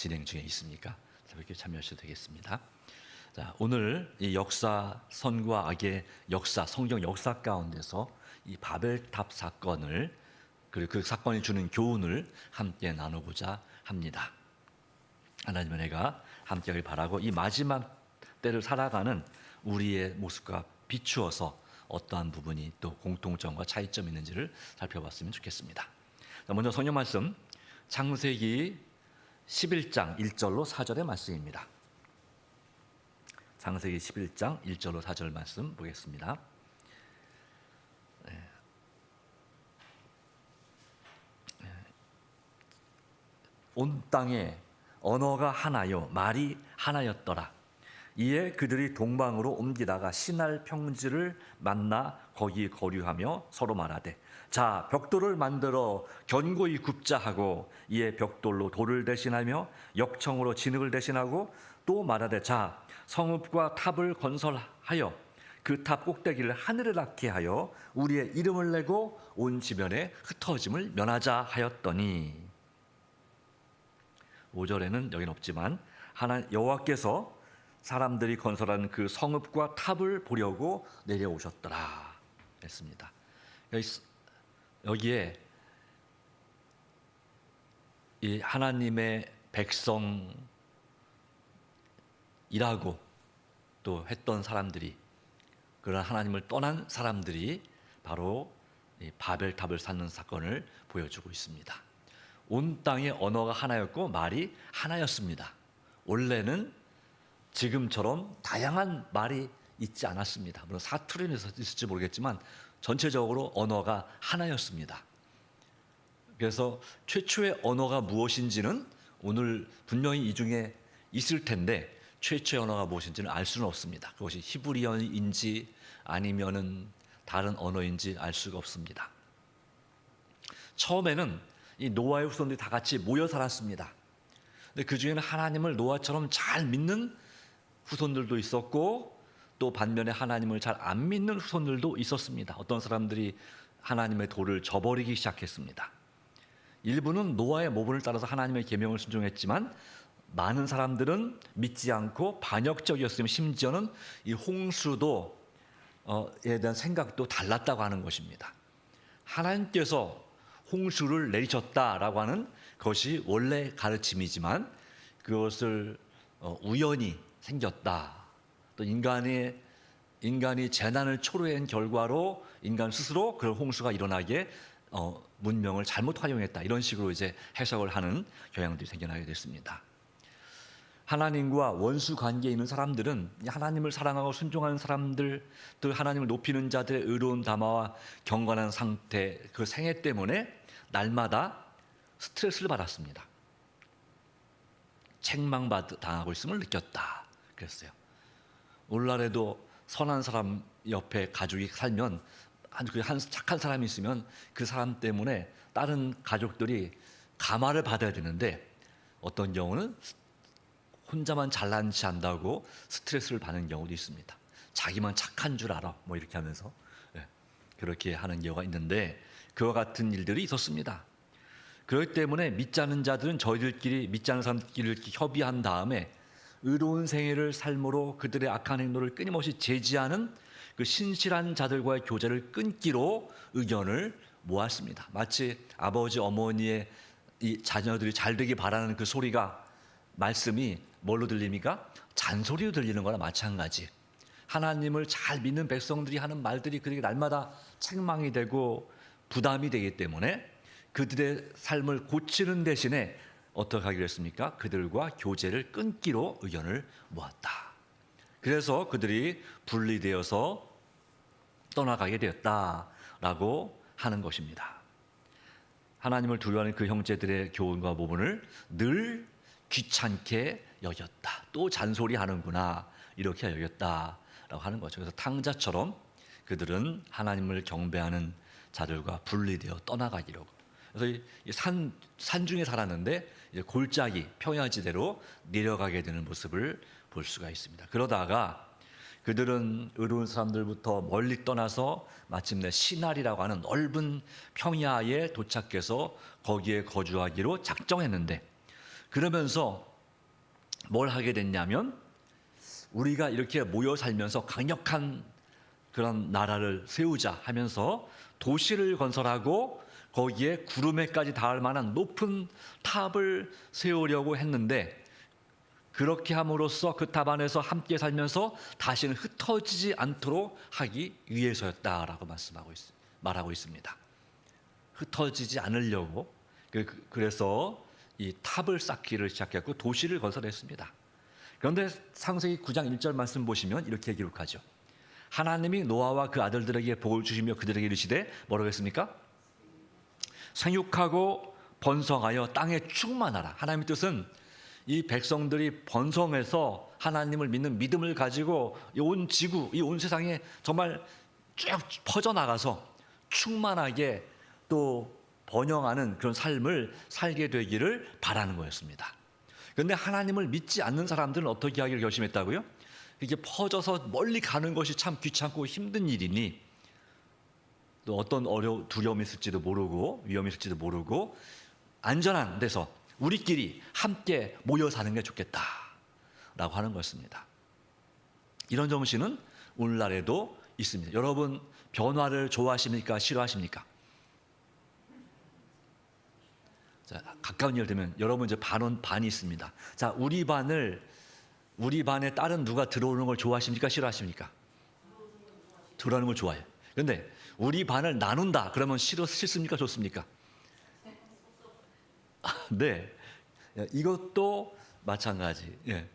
진행 중에 있습니까? 이렇게 참여하셔도 되겠습니다. 자, 오늘 이 역사, 선과 악의 역사, 성경 역사 가운데서 이 바벨탑 사건을, 그리고 그 사건이 주는 교훈을 함께 나누고자 합니다. 하나님의 은혜가 함께하길 바라고, 이 마지막 때를 살아가는 우리의 모습과 비추어서 어떠한 부분이 또 공통점과 차이점이 있는지를 살펴봤으면 좋겠습니다. 자, 먼저 성경 말씀 창세기 11장 1절로 4절의 말씀입니다. 창세기 11장 1절로 4절 말씀 보겠습니다. 온 땅에 언어가 하나요 말이 하나였더라. 이에 그들이 동방으로 옮기다가 시날 평지를 만나 거기 거류하며 서로 말하되, 자, 벽돌을 만들어 견고히 굽자 하고, 이에 벽돌로 돌을 대신하며 역청으로 진흙을 대신하고, 또 말하되, 자, 성읍과 탑을 건설하여 그 탑 꼭대기를 하늘에 닿게 하여 우리의 이름을 내고 온 지면에 흩어짐을 면하자 하였더니, 5절에는 여긴 없지만 여호와께서 사람들이 건설한 그 성읍과 탑을 보려고 내려오셨더라 했습니다. 여기에 이 하나님의 백성이라고 또 했던 사람들이, 그런 하나님을 떠난 사람들이 바로 이 바벨탑을 쌓는 사건을 보여주고 있습니다. 온 땅의 언어가 하나였고 말이 하나였습니다. 원래는 지금처럼 다양한 말이 있지 않았습니다. 물론 사투리는 있을지 모르겠지만 전체적으로 언어가 하나였습니다. 그래서 최초의 언어가 무엇인지는 오늘 분명히 이 중에 있을 텐데, 최초의 언어가 무엇인지는 알 수는 없습니다. 그것이 히브리어인지 아니면은 다른 언어인지 알 수가 없습니다. 처음에는 이 노아의 후손들이 다 같이 모여 살았습니다. 근데 그 중에는 하나님을 노아처럼 잘 믿는 후손들도 있었고, 또 반면에 하나님을 잘 안 믿는 후손들도 있었습니다. 어떤 사람들이 하나님의 도를 저버리기 시작했습니다. 일부는 노아의 모본을 따라서 하나님의 계명을 순종했지만, 많은 사람들은 믿지 않고 반역적이었으며 심지어는 이 홍수도에 대한 생각도 달랐다고 하는 것입니다. 하나님께서 홍수를 내리셨다라고 하는 것이 원래 가르침이지만, 그것을 우연히 생겼다. 또 인간이 재난을 초래한 결과로 인간 스스로 그런 홍수가 일어나게 문명을 잘못 활용했다. 이런 식으로 이제 해석을 하는 경향들이 생겨나게 됐습니다. 하나님과 원수 관계에 있는 사람들은 하나님을 사랑하고 순종하는 사람들, 또 하나님을 높이는 자들의 의로운 담화와 경건한 상태, 그 생애 때문에 날마다 스트레스를 받았습니다. 책망당하고 있음을 느꼈다 그랬어요. 오늘날에도 선한 사람 옆에 가족이 살면, 한 착한 사람이 있으면 그 사람 때문에 다른 가족들이 감화를 받아야 되는데, 어떤 경우는 혼자만 잘난 체 한다고 스트레스를 받는 경우도 있습니다. 자기만 착한 줄 알아 뭐 이렇게 하면서 그렇게 하는 경우가 있는데, 그와 같은 일들이 있었습니다. 그렇기 때문에 믿지 않는 자들은 저희들끼리, 믿지 않는 사람들끼리 협의한 다음에 의로운 생애를 삶으로 그들의 악한 행동을 끊임없이 제지하는 그 신실한 자들과의 교제를 끊기로 의견을 모았습니다. 마치 아버지 어머니의 이 자녀들이 잘 되기 바라는 그 소리가, 말씀이 뭘로 들립니까? 잔소리로 들리는 거나 마찬가지. 하나님을 잘 믿는 백성들이 하는 말들이 그들에게 날마다 책망이 되고 부담이 되기 때문에 그들의 삶을 고치는 대신에 어떻게 하기로 했습니까? 그들과 교제를 끊기로 의견을 모았다. 그래서 그들이 분리되어서 떠나가게 되었다라고 하는 것입니다. 하나님을 두려워하는 그 형제들의 교훈과 모본을 늘 귀찮게 여겼다. 또 잔소리하는구나, 이렇게 여겼다라고 하는 거죠. 그래서 탕자처럼 그들은 하나님을 경배하는 자들과 분리되어 떠나가기로. 그래서 이 산 중에 살았는데 이제 골짜기 평야지대로 내려가게 되는 모습을 볼 수가 있습니다. 그러다가 그들은 의로운 사람들부터 멀리 떠나서 마침내 시날이라고 하는 넓은 평야에 도착해서 거기에 거주하기로 작정했는데, 그러면서 뭘 하게 됐냐면 우리가 이렇게 모여 살면서 강력한 그런 나라를 세우자 하면서 도시를 건설하고 거기에 구름에까지 닿을 만한 높은 탑을 세우려고 했는데 그렇게 함으로써 그 탑 안에서 함께 살면서 다시는 흩어지지 않도록 하기 위해서였다라고 말하고 있습니다. 흩어지지 않으려고 그래서 이 탑을 쌓기를 시작했고 도시를 건설했습니다. 그런데 창세기 9장 1절 말씀 보시면 이렇게 기록하죠. 하나님이 노아와 그 아들들에게 복을 주시며 그들에게 이르시되 뭐라고 했습니까? 생육하고 번성하여 땅에 충만하라. 하나님의 뜻은 이 백성들이 번성해서 하나님을 믿는 믿음을 가지고 이 온 지구, 이 온 세상에 정말 쭉 퍼져나가서 충만하게 또 번영하는 그런 삶을 살게 되기를 바라는 거였습니다. 그런데 하나님을 믿지 않는 사람들은 어떻게 하기를 결심했다고요? 이게 퍼져서 멀리 가는 것이 참 귀찮고 힘든 일이니 또 어떤 두려움이 있을지도 모르고 위험이 있을지도 모르고 안전한 데서 우리끼리 함께 모여 사는 게 좋겠다라고 하는 것입니다. 이런 정신은 오늘날에도 있습니다. 여러분 변화를 좋아하십니까? 싫어하십니까? 자, 가까운 예를 들면 여러분 이제 반이 있습니다. 자, 우리 반에 다른 누가 들어오는 걸 좋아하십니까? 싫어하십니까? 들어오는 걸 좋아해요. 그런데 우리 반을 나눈다 그러면 싫습니까? 좋습니까? 네, 이것도 마찬가지. 예.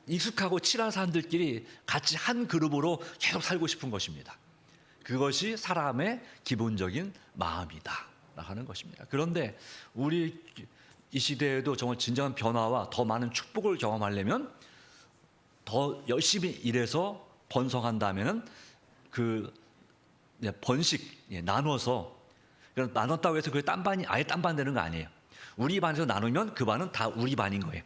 익숙하고 친한 사람들끼리 같이 한 그룹으로 계속 살고 싶은 것입니다. 그것이 사람의 기본적인 마음이다 하는 것입니다. 그런데 우리 이 시대에도 정말 진정한 변화와 더 많은 축복을 경험하려면 더 열심히 일해서 번성한다면은 그 번식 나눠서 나눴다고 해서 그 딴 반이 아예 딴 반 되는 거 아니에요. 우리 반에서 나누면 그 반은 다 우리 반인 거예요.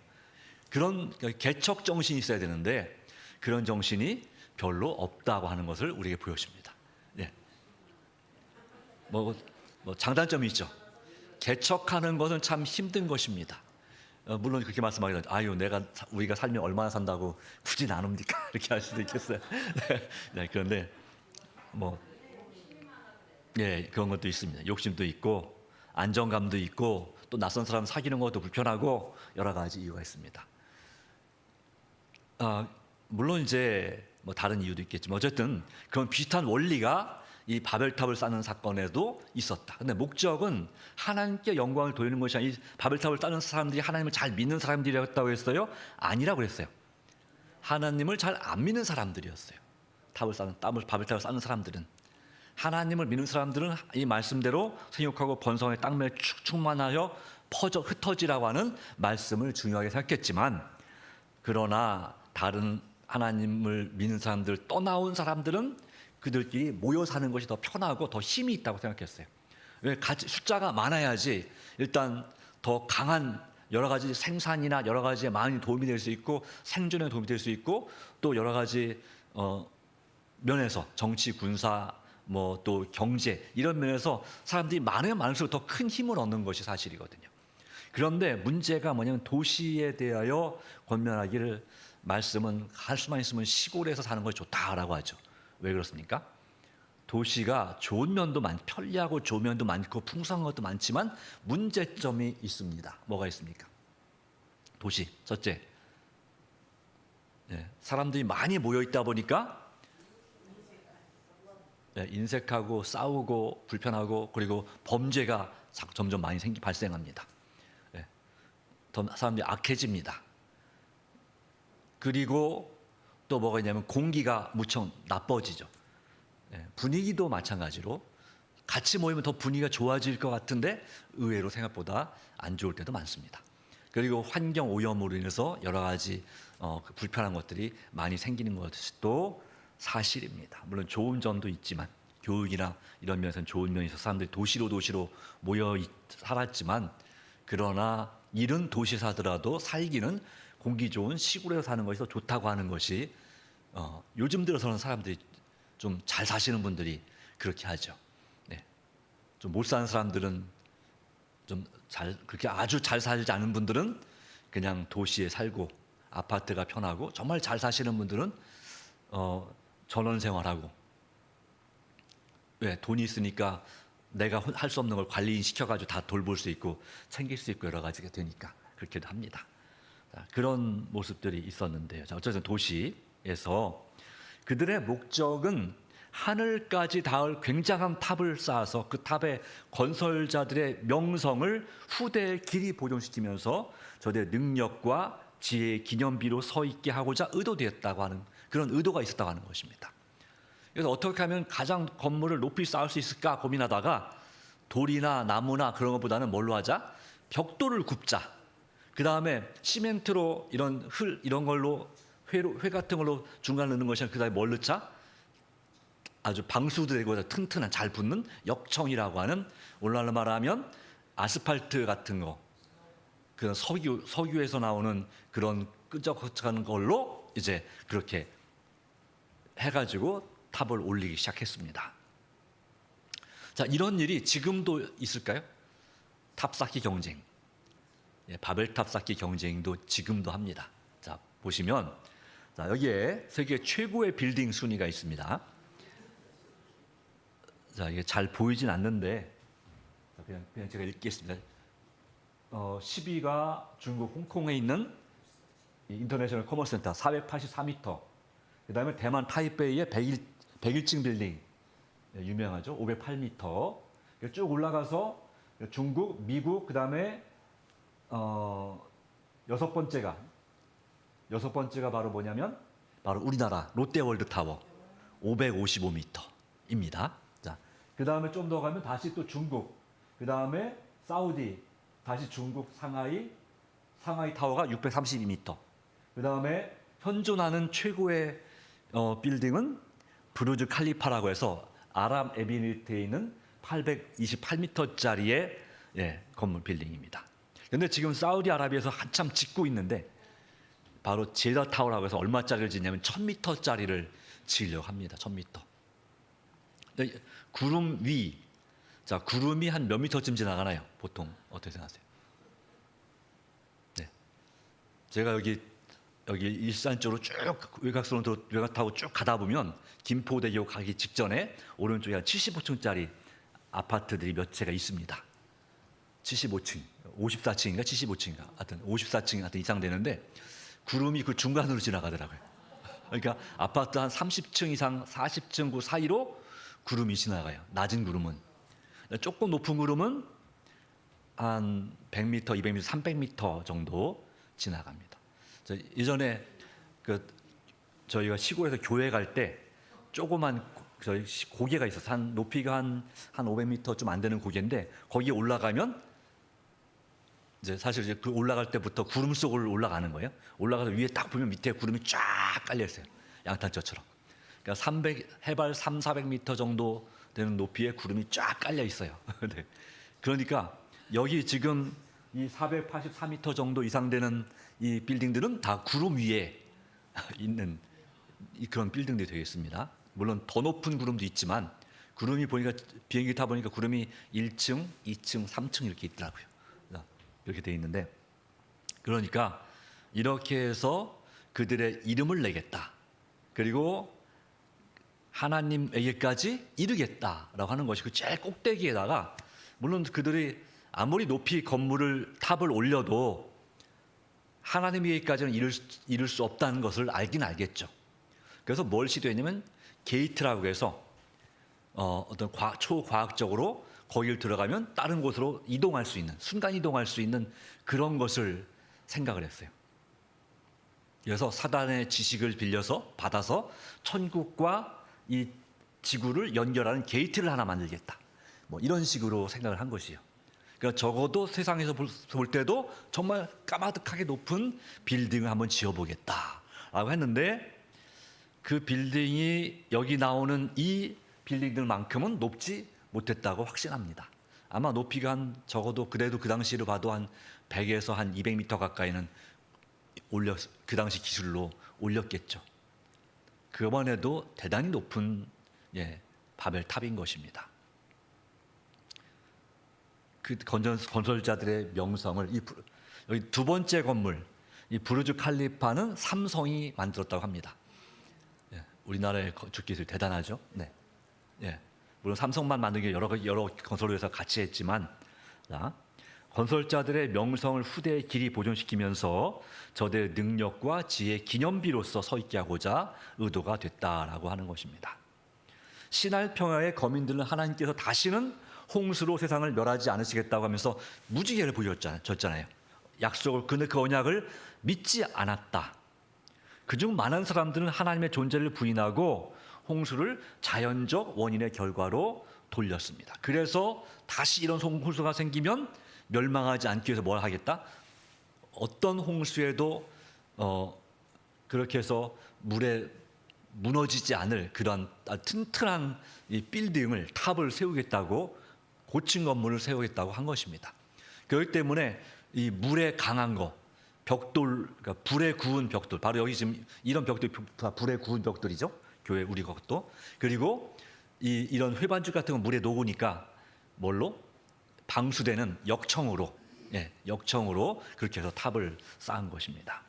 그런 개척 정신이 있어야 되는데 그런 정신이 별로 없다고 하는 것을 우리에게 보여줍니다. 예. 뭐 장단점이 있죠. 개척하는 것은 참 힘든 것입니다. 물론 그렇게 말씀하기는 우리가 살면 얼마나 산다고 굳이 나눕니까? 이렇게 할 수도 있겠어요. 네, 그런데 그런 것도 있습니다. 욕심도 있고 안정감도 있고 또 낯선 사람 사귀는 것도 불편하고 여러 가지 이유가 있습니다. 물론 이제 다른 이유도 있겠지만 어쨌든 그런 비슷한 원리가 이 바벨탑을 쌓는 사건에도 있었다. 근데 목적은 하나님께 영광을 돌리는 것이 아니라 이 바벨탑을 쌓는 사람들이 하나님을 잘 믿는 사람들이었다고 했어요? 아니라고 그랬어요. 하나님을 잘 안 믿는 사람들이었어요. 바벨탑을 쌓는 사람들은 하나님을 믿는 사람들은 이 말씀대로 생육하고 번성의 땅에 충만하여 흩어지라고 하는 말씀을 중요하게 생각했지만 그러나 다른 하나님을 믿는 사람들 떠나온 사람들은 그들끼리 모여 사는 것이 더 편하고 더 힘이 있다고 생각했어요. 왜 숫자가 많아야지 일단 더 강한 여러 가지 생산이나 여러 가지에 많이 도움이 될 수 있고 생존에 도움이 될 수 있고 또 여러 가지 면에서 정치, 군사 또 경제 이런 면에서 사람들이 많으면 많을수록 더 큰 힘을 얻는 것이 사실이거든요. 그런데 문제가 뭐냐면 도시에 대하여 권면하기를 말씀은 할 수만 있으면 시골에서 사는 것이 좋다라고 하죠. 왜 그렇습니까? 도시가 좋은 면도 편리하고 좋은 면도 많고 풍성한 것도 많지만 문제점이 있습니다. 뭐가 있습니까? 도시 첫째, 사람들이 많이 모여 있다 보니까 인색하고 싸우고 불편하고 그리고 범죄가 점점 많이 발생합니다. 사람들이 악해집니다. 그리고 또 뭐가 있냐면 공기가 무척 나빠지죠. 분위기도 마찬가지로 같이 모이면 더 분위기가 좋아질 것 같은데 의외로 생각보다 안 좋을 때도 많습니다. 그리고 환경 오염으로 인해서 여러 가지 불편한 것들이 많이 생기는 것도 사실입니다. 물론 좋은 점도 있지만 교육이나 이런 면에서는 좋은 면이 있어서 사람들이 도시로 모여 살았지만 그러나 일은 도시 사더라도 살기는 공기 좋은 시골에서 사는 것이 더 좋다고 하는 것이 요즘 들어서는 사람들이 좀 잘 사시는 분들이 그렇게 하죠. 좀 못 사는 사람들은 그렇게 아주 잘 살지 않은 분들은 그냥 도시에 살고 아파트가 편하고 정말 잘 사시는 분들은 전원 생활하고 왜 돈이 있으니까 내가 할 수 없는 걸 관리인 시켜가지고 다 돌볼 수 있고 챙길 수 있고 여러 가지가 되니까 그렇게도 합니다. 자, 그런 모습들이 있었는데요. 자, 어쨌든 도시에서 그들의 목적은 하늘까지 닿을 굉장한 탑을 쌓아서 그 탑의 건설자들의 명성을 후대에 길이 보존시키면서 저들의 능력과 지혜의 기념비로 서 있게 하고자 의도되었다고 하는 그런 의도가 있었다고 하는 것입니다. 그래서 어떻게 하면 가장 건물을 높이 쌓을 수 있을까 고민하다가 돌이나 나무나 그런 것보다는 뭘로 하자? 벽돌을 굽자. 그 다음에 시멘트로 이런 이런 걸로 회 같은 걸로 중간에 넣는 것이 아니라 그 다음에 뭘 넣자? 아주 방수되고 튼튼한 잘 붙는 역청이라고 하는 오늘날로 말하면 아스팔트 같은 거 그런 석유에서 나오는 그런 끈적끈적한 걸로 이제 그렇게 해가지고 탑을 올리기 시작했습니다. 자, 이런 일이 지금도 있을까요? 탑 쌓기 경쟁, 바벨탑 쌓기 경쟁도 지금도 합니다. 자, 보시면 자, 여기에 세계 최고의 빌딩 순위가 있습니다. 자, 이게 잘 보이진 않는데 그냥 제가 읽겠습니다. 10위가 중국 홍콩에 있는 인터내셔널 커머스 센터 484m. 그다음에 대만 타이베이의 101층 빌딩 유명하죠. 508m. 쭉 올라가서 중국, 미국 그다음에 여섯 번째가 바로 뭐냐면 바로 우리나라 롯데월드 타워 555m입니다. 자, 그다음에 좀 더 가면 다시 또 중국, 그다음에 사우디, 다시 중국 상하이 타워가 632m. 그다음에 현존하는 최고의 빌딩은 부르즈 칼리파라고 해서 아랍에미리트에 있는 828m짜리의 건물 빌딩입니다. 그런데 지금 사우디아라비아에서 한참 짓고 있는데 바로 제다 타워라고 해서 얼마짜리를 짓냐면 1000m짜리를 지으려고 합니다. 1000m. 구름 위, 자, 구름이 한 몇 미터쯤 지나가나요? 보통 어떻게 생각하세요? 네, 제가 여기 일산 쪽으로 쭉 외곽선으로 외곽 타고 쭉 가다 보면 김포대교 가기 직전에 오른쪽에 한 75층짜리 아파트들이 몇 채가 있습니다. 75층, 54층인가 75층인가, 하여튼 54층 하여튼 이상 되는데 구름이 그 중간으로 지나가더라고요. 그러니까 아파트 한 30층 이상 40층 그 사이로 구름이 지나가요. 낮은 구름은. 조금 높은 구름은 한 100m, 200m, 300m 정도 지나갑니다. 예전에 저희가 시골에서 교회 갈 때 조그만 저희 고개가 있어서 한 높이가 한 500m 좀 안 되는 고개인데 거기에 올라가면 이제 사실 이제 그 올라갈 때부터 구름 속을 올라가는 거예요. 올라가서 위에 딱 보면 밑에 구름이 쫙 깔려 있어요. 양탄처럼. 그러니까 해발 300-400m 정도 되는 높이에 구름이 쫙 깔려 있어요. 네. 그러니까 여기 지금 이 484m 정도 이상 되는 이 빌딩들은 다 구름 위에 있는 그런 빌딩들이 되겠습니다. 물론 더 높은 구름도 있지만 구름이 보니까 비행기 타 보니까 구름이 1층, 2층, 3층 이렇게 있더라고요. 이렇게 돼 있는데 그러니까 이렇게 해서 그들의 이름을 내겠다. 그리고 하나님에게까지 이르겠다라고 하는 것이 그 제일 꼭대기에다가 물론 그들이 아무리 높이 탑을 올려도 하나님에게까지는 이룰 수 없다는 것을 알긴 알겠죠. 그래서 뭘 시도했냐면 게이트라고 해서 어떤 초과학적으로 거기를 들어가면 다른 곳으로 이동할 수 있는 순간 이동할 수 있는 그런 것을 생각을 했어요. 그래서 사단의 지식을 받아서 천국과 이 지구를 연결하는 게이트를 하나 만들겠다. 뭐 이런 식으로 생각을 한 것이에요. 그러니까 적어도 세상에서 볼 때도 정말 까마득하게 높은 빌딩을 한번 지어보겠다라고 했는데 그 빌딩이 여기 나오는 이 빌딩들만큼은 높지 못했다고 확신합니다. 아마 높이가 적어도 그래도 그 당시로 봐도 한 100에서 한 200m 가까이는 그 당시 기술로 올렸겠죠. 그만 해도 대단히 높은 바벨탑인 것입니다. 그 건설자들의 명성을 여기 두 번째 건물 이 부르즈 칼리파는 삼성이 만들었다고 합니다. 예, 우리나라의 건축 기술 대단하죠. 네. 예, 물론 삼성만 만든 게 여러 건설회사 같이 했지만, 자, 건설자들의 명성을 후대에 길이 보존시키면서 저들의 능력과 지혜의 기념비로서 서 있게 하고자 의도가 됐다라고 하는 것입니다. 신할 평야의 거민들은 하나님께서 다시는 홍수로 세상을 멸하지 않으시겠다고 하면서 무지개를 보여줬잖아요. 약속을, 그 언약을 믿지 않았다. 그중 많은 사람들은 하나님의 존재를 부인하고 홍수를 자연적 원인의 결과로 돌렸습니다. 그래서 다시 이런 홍수가 생기면 멸망하지 않기 위해서 뭘 하겠다? 어떤 홍수에도 그렇게 해서 물에 무너지지 않을 그런 튼튼한 이 빌딩을, 탑을 세우겠다고, 고층 건물을 세우겠다고 한 것입니다. 그렇기 때문에 이 물에 강한 거, 벽돌, 그러니까 불에 구운 벽돌, 바로 여기 지금 이런 벽돌 다 불에 구운 벽돌이죠. 교회 우리 것도. 그리고 이런 회반죽 같은 건 물에 녹으니까 뭘로? 방수되는 역청으로, 예, 역청으로 그렇게 해서 탑을 쌓은 것입니다.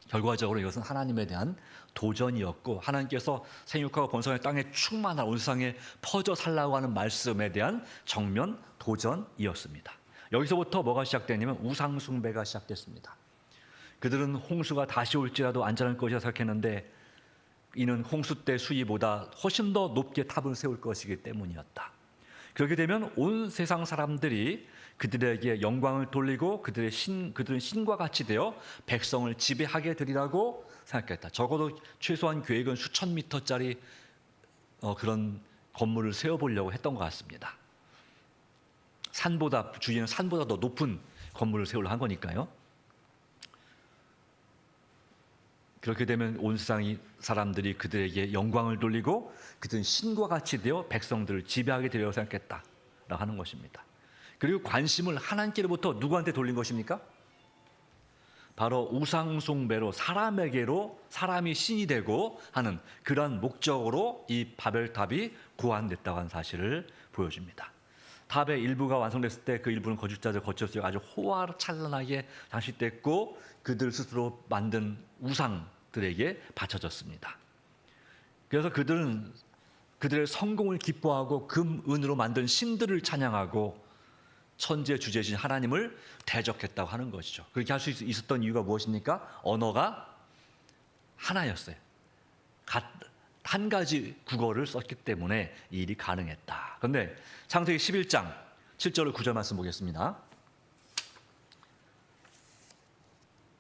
결과적으로 이것은 하나님에 대한 도전이었고, 하나님께서 생육하고 번성의 땅에 충만한 온 세상에 퍼져 살라고 하는 말씀에 대한 정면 도전이었습니다. 여기서부터 뭐가 시작되냐면 우상 숭배가 시작됐습니다. 그들은 홍수가 다시 올지라도 안전할 것이라 생각했는데 이는 홍수 때 수위보다 훨씬 더 높게 탑을 세울 것이기 때문이었다. 그렇게 되면 온 세상 사람들이 그들에게 영광을 돌리고 그들은 신과 같이 되어 백성을 지배하게 되리라고 생각했다. 적어도 최소한 계획은 수천 미터짜리 그런 건물을 세워보려고 했던 것 같습니다. 주위에는 산보다 더 높은 건물을 세우려고 한 거니까요. 그렇게 되면 온 세상의 사람들이 그들에게 영광을 돌리고 그들은 신과 같이 되어 백성들을 지배하게 되려고 생각했다라고 하는 것입니다. 그리고 관심을 하나님께로부터 누구한테 돌린 것입니까? 바로 우상 숭배로, 사람에게로, 사람이 신이 되고 하는 그러한 목적으로 이 바벨탑이 고안됐다고 하는 사실을 보여줍니다. 탑의 일부가 완성됐을 때 그 일부는 거주자들 거쳐서 아주 호화찬란하게 장식됐고 그들 스스로 만든 우상들에게 바쳐졌습니다. 그래서 그들은 그들의 성공을 기뻐하고 금, 은으로 만든 신들을 찬양하고 천지의 주제신 하나님을 대적했다고 하는 것이죠. 그렇게 할 수 있었던 이유가 무엇입니까? 언어가 하나였어요. 한 가지 국어를 썼기 때문에 이 일이 가능했다. 그런데 창세기 11장 7절 9절 말씀 보겠습니다.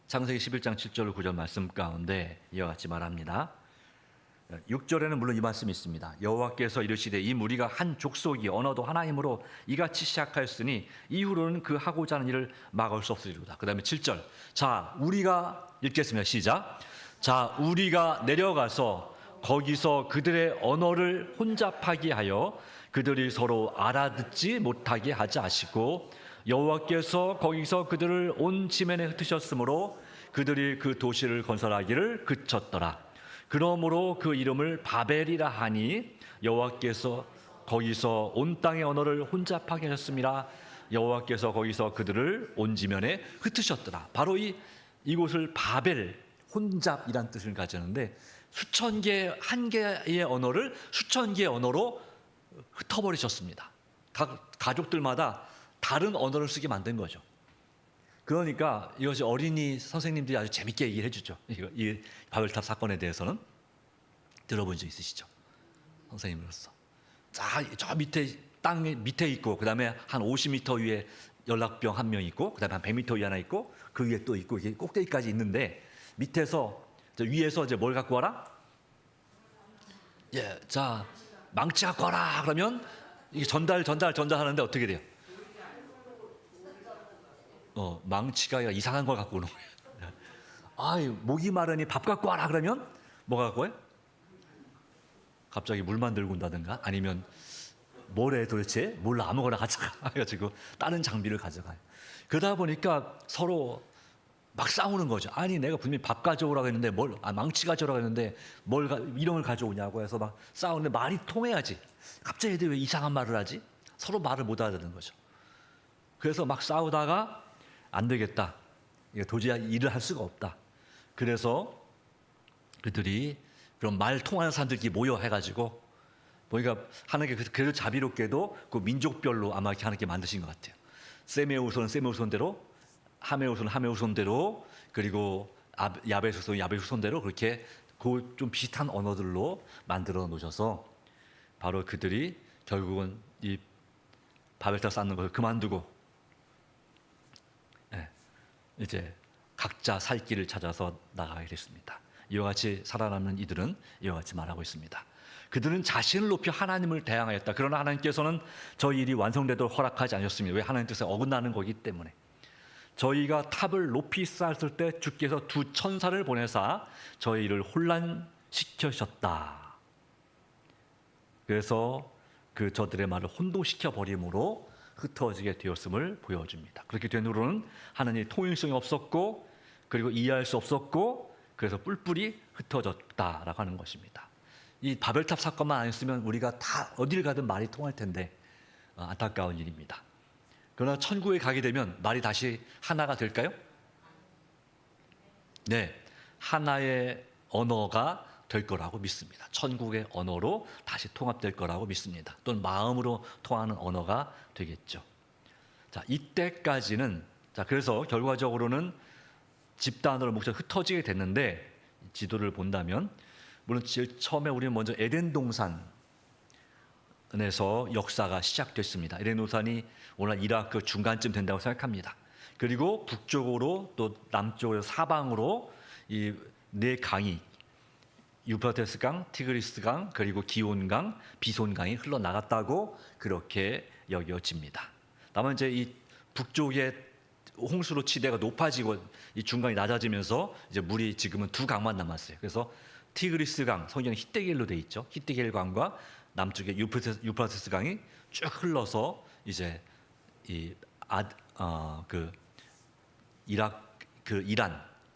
창세기 11장 7절 9절 말씀 가운데 이와 같이 말합니다. 6절에는 물론 이 말씀이 있습니다. 여호와께서 이르시되 이 무리가 한 족속이 언어도 하나이므로 이같이 시작하였으니 이후로는 그 하고자 하는 일을 막을 수 없으리로다. 그 다음에 7절, 자 우리가 읽겠습니다. 시작. 자 우리가 내려가서 거기서 그들의 언어를 혼잡하게 하여 그들이 서로 알아듣지 못하게 하지 하시고 여호와께서 거기서 그들을 온 지면에 흩으셨으므로 그들이 그 도시를 건설하기를 그쳤더라. 그러므로 그 이름을 바벨이라 하니 여호와께서 거기서 온 땅의 언어를 혼잡하게 하셨습니다. 여호와께서 거기서 그들을 온 지면에 흩으셨더라. 바로 이곳을 바벨, 혼잡이란 뜻을 가졌는데 수천 개, 한 개의 언어를 수천 개의 언어로 흩어버리셨습니다. 각 가족들마다 다른 언어를 쓰게 만든 거죠. 그러니까 이것이 어린이 선생님들이 아주 재밌게 얘기를 해주죠. 이 바벨탑 사건에 대해서는 들어본 적 있으시죠? 선생님으로서. 저 밑에 땅 밑에 있고 그 다음에 한 50m 위에 연락병 한 명 있고 그 다음에 한 100m 위에 하나 있고 그 위에 또 있고 이게 꼭대기까지 있는데 밑에서 위에서 이제 뭘 갖고 와라? 예, 자 망치 갖고 와라. 그러면 이게 전달하는데 어떻게 돼요? 망치가 이상한 걸 갖고 오는 거예요. 아이, 목이 마르니 밥 갖고 와라. 그러면 뭐 갖고 와요? 갑자기 물만 들고 온다든가 아니면 뭐래 도대체? 몰라 아무거나 가져가. 해가지고 다른 장비를 가져가요. 그러다 보니까 서로 막 싸우는 거죠. 아니 내가 분명히 밥 가져오라고 했는데 망치 가져오라고 했는데 이런 걸 가져오냐고 해서 막 싸우는데 말이 통해야지. 갑자기 애들이 왜 이상한 말을 하지? 서로 말을 못 알아듣는 거죠. 그래서 막 싸우다가 안 되겠다. 이게 도저히 일을 할 수가 없다. 그래서 그들이 그런 말 통하는 사람들끼리 모여 해가지고 보니까 하나님께 그래도 자비롭게도 그 민족별로 아마 이렇게 하나님께 만드신 것 같아요. 셈의 후손은 셈의 후손대로, 함의 후손은 함의 후손대로, 그리고 야벳 후손은 야벳 후손대로 그렇게 그 좀 비슷한 언어들로 만들어 놓으셔서 바로 그들이 결국은 이 바벨탑 쌓는 것을 그만두고 이제 각자 살 길을 찾아서 나가게 됐습니다. 이와 같이 살아남는 이들은 이와 같이 말하고 있습니다. 그들은 자신을 높여 하나님을 대항하였다. 그러나 하나님께서는 저희 일이 완성되도록 허락하지 않으셨습니다. 왜? 하나님 뜻에 어긋나는 거기 때문에. 저희가 탑을 높이 쌓았을 때 주께서 두 천사를 보내사 저희 일을 혼란시키셨다. 그래서 그 저들의 말을 혼동시켜 버림으로 흩어지게 되었음을 보여줍니다. 그렇게 된 후로는 하나님의 통일성이 없었고 그리고 이해할 수 없었고 그래서 뿔뿔이 흩어졌다라고 하는 것입니다. 이 바벨탑 사건만 아니었으면 우리가 다 어디를 가든 말이 통할 텐데 안타까운 일입니다. 그러나 천국에 가게 되면 말이 다시 하나가 될까요? 네, 하나의 언어가 될 거라고 믿습니다. 천국의 언어로 다시 통합될 거라고 믿습니다. 또는 마음으로 통하는 언어가 되겠죠. 자, 이때까지는 그래서 결과적으로는 집단으로 목적이 흩어지게 됐는데 지도를 본다면 물론 제일 처음에 우리는 먼저 에덴 동산에서 역사가 시작됐습니다. 에덴 동산이 오늘 이라크 중간쯤 된다고 생각합니다. 그리고 북쪽으로 또 남쪽으로 사방으로 이 네 강이 유프라테스 강, 티그리스 강, 그리고 기온 강, 비손 강이 흘러나갔다고 그렇게 여겨집니다. 다만 이제 이 북쪽에 홍수로 치대가 높아지고 이 중간이 낮아지면서 이제 물이 지금은 두 강만 남았어요. 그래서 티그리스 강, 성경에 히데겔로 돼 있죠. 히데겔 강과 남쪽에 유프라테스 강이 쭉 흘러서 이제 이란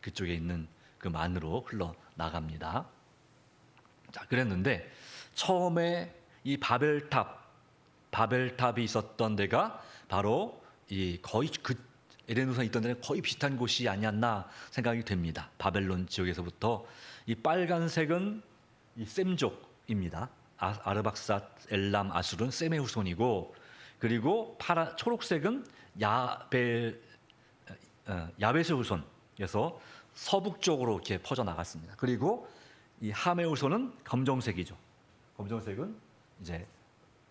그쪽에 있는 그 만으로 흘러 나갑니다. 자, 그랬는데 처음에 이 바벨탑이 있었던 데가 바로 이 거의 그 에덴 동산에 있던 데는 거의 비슷한 곳이 아니었나 생각이 됩니다. 바벨론 지역에서부터 이 빨간색은 이 셈족입니다. 아르박삿, 엘람, 아술은 셈의 후손이고 그리고 초록색은 야벳의 후손. 그래서 서북쪽으로 이렇게 퍼져 나갔습니다. 그리고 이 함의 후손은 검정색이죠. 검정색은 이제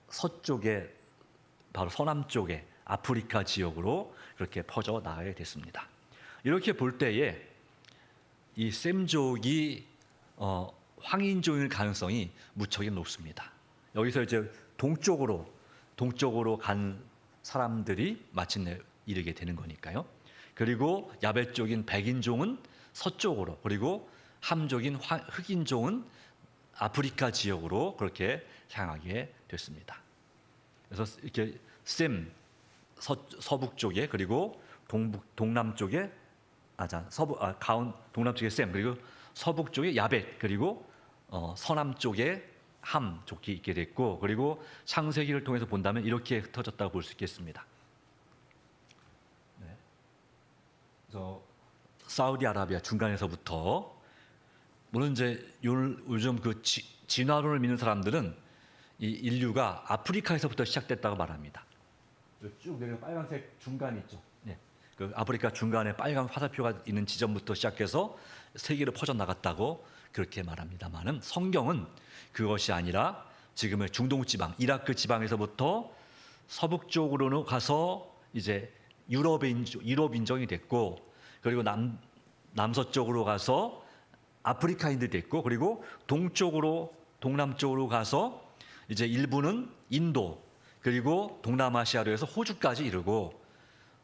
서쪽에 바로 서남쪽에 아프리카 지역으로 그렇게 퍼져 나가게 됐습니다. 이렇게 볼 때에 이 셈족이 황인족일 가능성이 무척이 높습니다. 여기서 이제 동쪽으로 간 사람들이 마침내 이르게 되는 거니까요. 그리고 야벳족인 백인종은 서쪽으로 그리고 함족인 흑인종은 아프리카 지역으로 그렇게 향하게 됐습니다. 그래서 이렇게 서북 쪽에 그리고 동남 쪽에 동남 쪽에 그리고 서북 쪽에 야벳 그리고 서남 쪽에 함 족이 있게 됐고 그리고 창세기를 통해서 본다면 이렇게 흩어졌다고 볼 수 있겠습니다. 네. 그래서 사우디아라비아 중간에서부터 물론 이제 요즘 그 진화론을 믿는 사람들은 이 인류가 아프리카에서부터 시작됐다고 말합니다. 쭉 내려 빨간색 중간 있죠. 네. 그 아프리카 중간에 빨간 화살표가 있는 지점부터 시작해서 세계로 퍼져 나갔다고 그렇게 말합니다만은 성경은 그것이 아니라 지금의 중동 지방, 이라크 지방에서부터 서북 쪽으로는 가서 이제 유럽 인종이 됐고 그리고 남서쪽으로 가서 아프리카인들이 됐고 그리고 동남쪽으로 가서 이제 일부는 인도 그리고 동남아시아로 해서 호주까지 이르고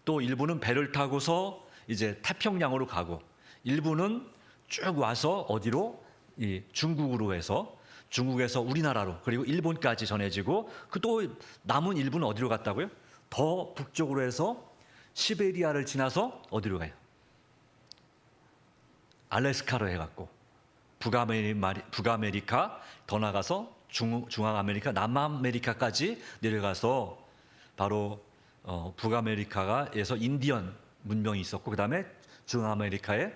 또 일부는 배를 타고서 이제 태평양으로 가고 일부는 쭉 와서 어디로 이 중국에서 우리나라로 그리고 일본까지 전해지고 그 또 남은 일부는 어디로 갔다고요? 더 북쪽으로 해서 시베리아를 지나서 어디로 가요? 알래스카로 해갖고 북아메리카 더 나가서 중앙아메리카, 남아메리카까지 내려가서 바로 북아메리카에서 인디언 문명이 있었고 그 다음에 중아메리카의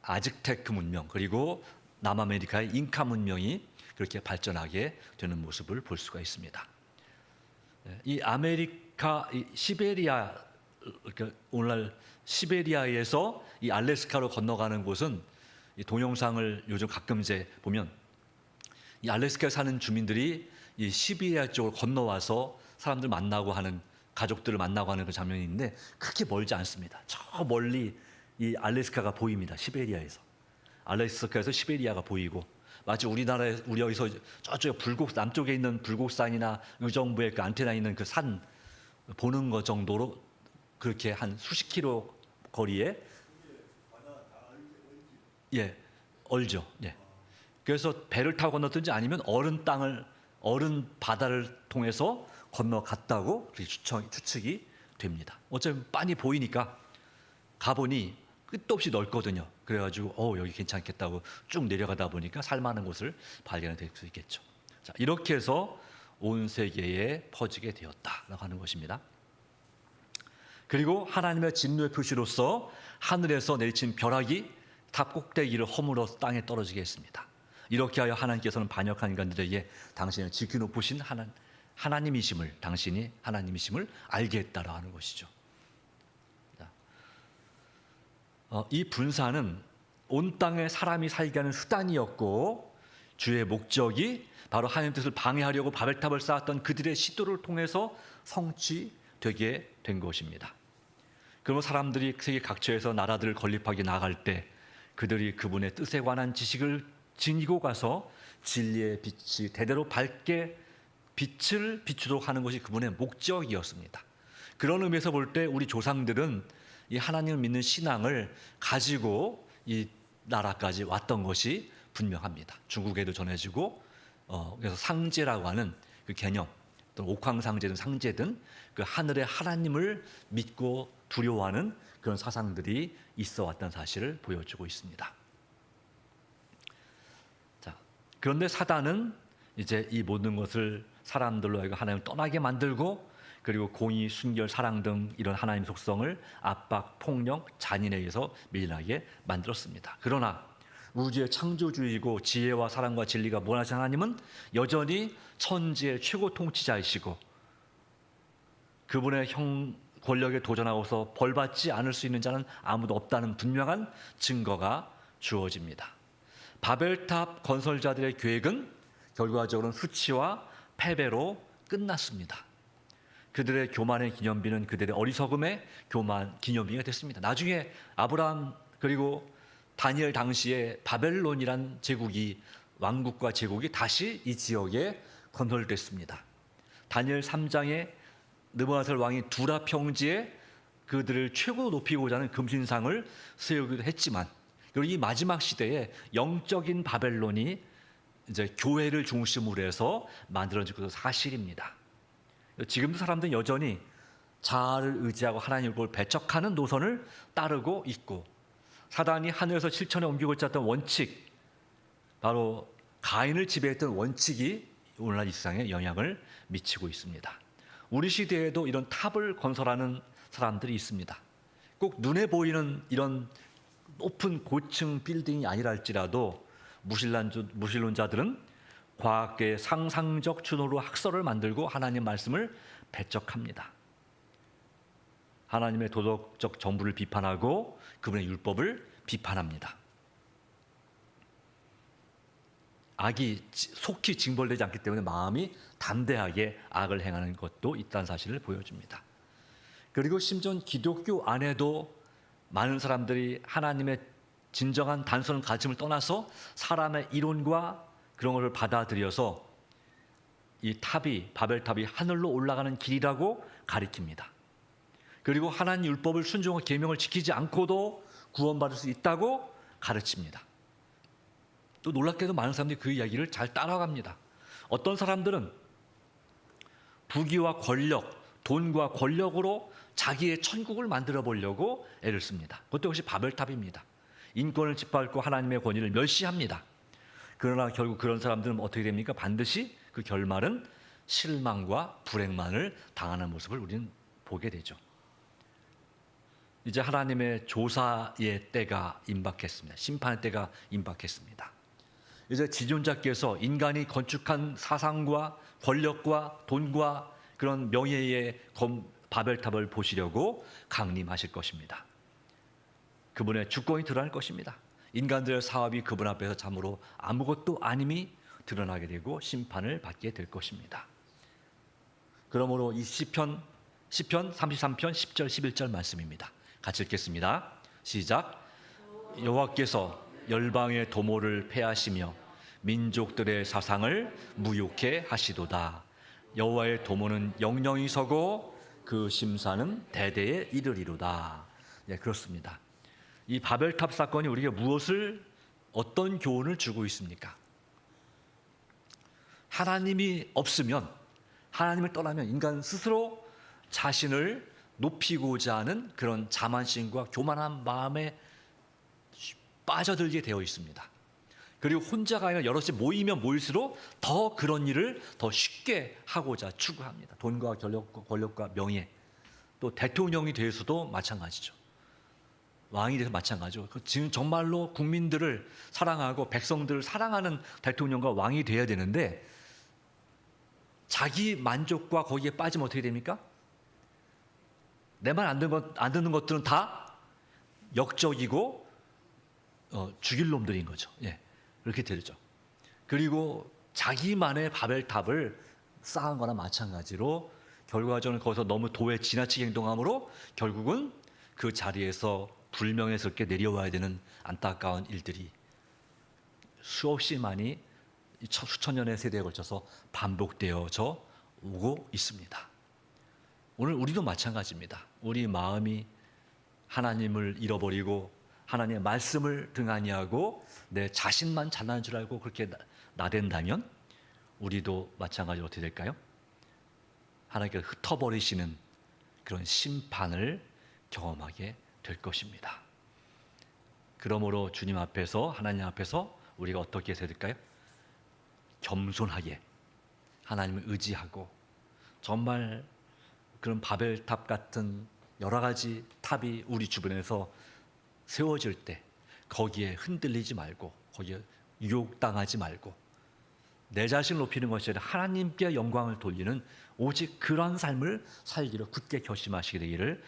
아즈테크 문명 그리고 남아메리카의 잉카 문명이 그렇게 발전하게 되는 모습을 볼 수가 있습니다. 이 아메리카, 이 시베리아, 그러니까 오늘날 시베리아에서 이 알래스카로 건너가는 곳은 이 동영상을 요즘 가끔 이제 보면 이 알래스카에 사는 주민들이 이 시베리아 쪽으로 건너와서 사람들 만나고 하는 가족들을 만나고 하는 그 장면이 있는데 그렇게 멀지 않습니다. 저 멀리 이 알래스카가 보입니다. 시베리아에서 알래스카에서 시베리아가 보이고 마치 우리나라에 우리 여기서 저쪽 남쪽에 있는 불곡산이나 의정부의 그 안테나 있는 그 산 보는 것 정도로 그렇게 한 수십 킬로 거리에 얼죠. 그래서 배를 타고 건넜든지 아니면 얼은 바다를 통해서 건너갔다고 추측이 됩니다. 어차피 빤히 보이니까 가보니 끝도 없이 넓거든요. 그래가지고 여기 괜찮겠다고 쭉 내려가다 보니까 살만한 곳을 발견될 수 있겠죠. 자, 이렇게 해서 온 세계에 퍼지게 되었다라고 하는 것입니다. 그리고 하나님의 진노의 표시로서 하늘에서 내리친 벼락이 탑 꼭대기를 허물어 땅에 떨어지게 했습니다. 이렇게 하여 하나님께서는 반역한 인간들에게 당신을 지키 높으신 하나님이심을 당신이 하나님이심을 알게 했다라고 하는 것이죠. 이 분사는 온 땅에 사람이 살게 하는 수단이었고 주의 목적이 바로 하나님의 뜻을 방해하려고 바벨탑을 쌓았던 그들의 시도를 통해서 성취되게 된 것입니다. 그러면 사람들이 세계 각처에서 나라들을 건립하게 나갈 때 그들이 그분의 뜻에 관한 지식을 지니고 가서 진리의 빛이 대대로 밝게 빛을 비추도록 하는 것이 그분의 목적이었습니다. 그런 의미에서 볼 때 우리 조상들은 이 하나님을 믿는 신앙을 가지고 이 나라까지 왔던 것이 분명합니다. 중국에도 전해지고 그래서 상제라고 하는 그 개념, 또 옥황상제든 상제든 그 하늘의 하나님을 믿고 두려워하는 그런 사상들이 있어 왔다는 사실을 보여주고 있습니다. 자, 그런데 사단은 이제 이 모든 것을 사람들로 하여금 하나님을 떠나게 만들고 그리고 공의, 순결, 사랑 등 이런 하나님 속성을 압박, 폭력, 잔인에 의해서 밀려나게 만들었습니다. 그러나 우주의 창조주이고 지혜와 사랑과 진리가 무한하신 하나님은 여전히 천지의 최고 통치자이시고 그분의 권력에 도전하고서 벌받지 않을 수 있는 자는 아무도 없다는 분명한 증거가 주어집니다. 바벨탑 건설자들의 계획은 결과적으로는 수치와 패배로 끝났습니다. 그들의 교만의 기념비는 그들의 어리석음의 기념비가 됐습니다. 나중에 아브라함 그리고 다니엘 당시에 바벨론이란 왕국과 제국이 다시 이 지역에 건설됐습니다. 다니엘 3장에 느부갓네살 왕이 두라 평지에 그들을 최고 높이고자 하는 금신상을 세우기도 했지만 그리고 이 마지막 시대에 영적인 바벨론이 이제 교회를 중심으로 해서 만들어진 것도 사실입니다. 지금도 사람들은 여전히 자아를 의지하고 하나님 율법을 배척하는 노선을 따르고 있고 사단이 하늘에서 실천에 옮기고자 했던 원칙, 바로 가인을 지배했던 원칙이 오늘날 이 세상에 영향을 미치고 있습니다. 우리 시대에도 이런 탑을 건설하는 사람들이 있습니다. 꼭 눈에 보이는 이런 높은 고층 빌딩이 아니라 할지라도 무신론자들은 과학계의 상상적 추론으로 학설을 만들고 하나님 말씀을 배척합니다. 하나님의 도덕적 정부를 비판하고 그분의 율법을 비판합니다. 악이 속히 징벌되지 않기 때문에 마음이 담대하게 악을 행하는 것도 있다는 사실을 보여줍니다. 그리고 심지어 기독교 안에도 많은 사람들이 하나님의 진정한 단순한 가르침을 떠나서 사람의 이론과 그런 것을 받아들여서 이 바벨탑이 하늘로 올라가는 길이라고 가리킵니다. 그리고 하나님 율법을 순종하고 계명을 지키지 않고도 구원받을 수 있다고 가르칩니다. 또 놀랍게도 많은 사람들이 그 이야기를 잘 따라갑니다. 어떤 사람들은 부귀와 권력, 돈과 권력으로 자기의 천국을 만들어 보려고 애를 씁니다. 그것도 역시 바벨탑입니다. 인권을 짓밟고 하나님의 권위를 멸시합니다. 그러나 결국 그런 사람들은 어떻게 됩니까? 반드시 그 결말은 실망과 불행만을 당하는 모습을 우리는 보게 되죠. 이제 하나님의 조사의 때가 임박했습니다. 심판의 때가 임박했습니다. 이제 지존자께서 인간이 건축한 사상과 권력과 돈과 그런 명예의 바벨탑을 보시려고 강림하실 것입니다. 그분의 주권이 드러날 것입니다. 인간들의 사업이 그분 앞에서 참으로 아무것도 아님이 드러나게 되고 심판을 받게 될 것입니다. 그러므로 이 시편 33편 10절 11절 말씀입니다. 같이 읽겠습니다. 시작. 여호와께서 열방의 도모를 폐하시며 민족들의 사상을 무욕해 하시도다. 여호와의 도모는 영영이 서고 그 심사는 대대에 이르리로다. 네, 그렇습니다. 이 바벨탑 사건이 우리에게 어떤 교훈을 주고 있습니까? 하나님이 없으면, 하나님을 떠나면 인간 스스로 자신을 높이고자 하는 그런 자만심과 교만한 마음에 빠져들게 되어 있습니다. 그리고 혼자가 아니라 여럿이 모이면 모일수록 더 그런 일을 더 쉽게 하고자 추구합니다. 돈과 권력과 명예, 또 대통령이 되어서도 마찬가지죠. 왕이 돼서 마찬가지죠. 지금 정말로 국민들을 사랑하고 백성들을 사랑하는 대통령과 왕이 돼야 되는데 자기 만족과 거기에 빠지면 어떻게 됩니까? 내 말 안 듣는 것들은 다 역적이고 죽일 놈들인 거죠. 예, 그렇게 되죠. 그리고 자기만의 바벨탑을 쌓은 거나 마찬가지로 결과적으로 거기서 너무 도에 지나치게 행동함으로 결국은 그 자리에서 불명예스럽게 내려와야 되는 안타까운 일들이 수없이 많이 수천 년의 세대에 걸쳐서 반복되어져 오고 있습니다. 오늘 우리도 마찬가지입니다. 우리 마음이 하나님을 잃어버리고 하나님의 말씀을 등한히하고 내 자신만 잘나는 줄 알고 그렇게 나댄다면 우리도 마찬가지로 어떻게 될까요? 하나님께서 흩어버리시는 그런 심판을 경험하게 될 것입니다. 그러므로 주님 앞에서, 하나님 앞에서 우리가 어떻게 해야 될까요? 겸손하게 하나님을 의지하고 정말 그런 바벨탑 같은 여러 가지 탑이 우리 주변에서 세워질 때 거기에 흔들리지 말고, 거기에 유혹당하지 말고 내 자신을 높이는 것이 아니라 하나님께 영광을 돌리는 오직 그런 삶을 살기로 굳게 결심하시게 되기를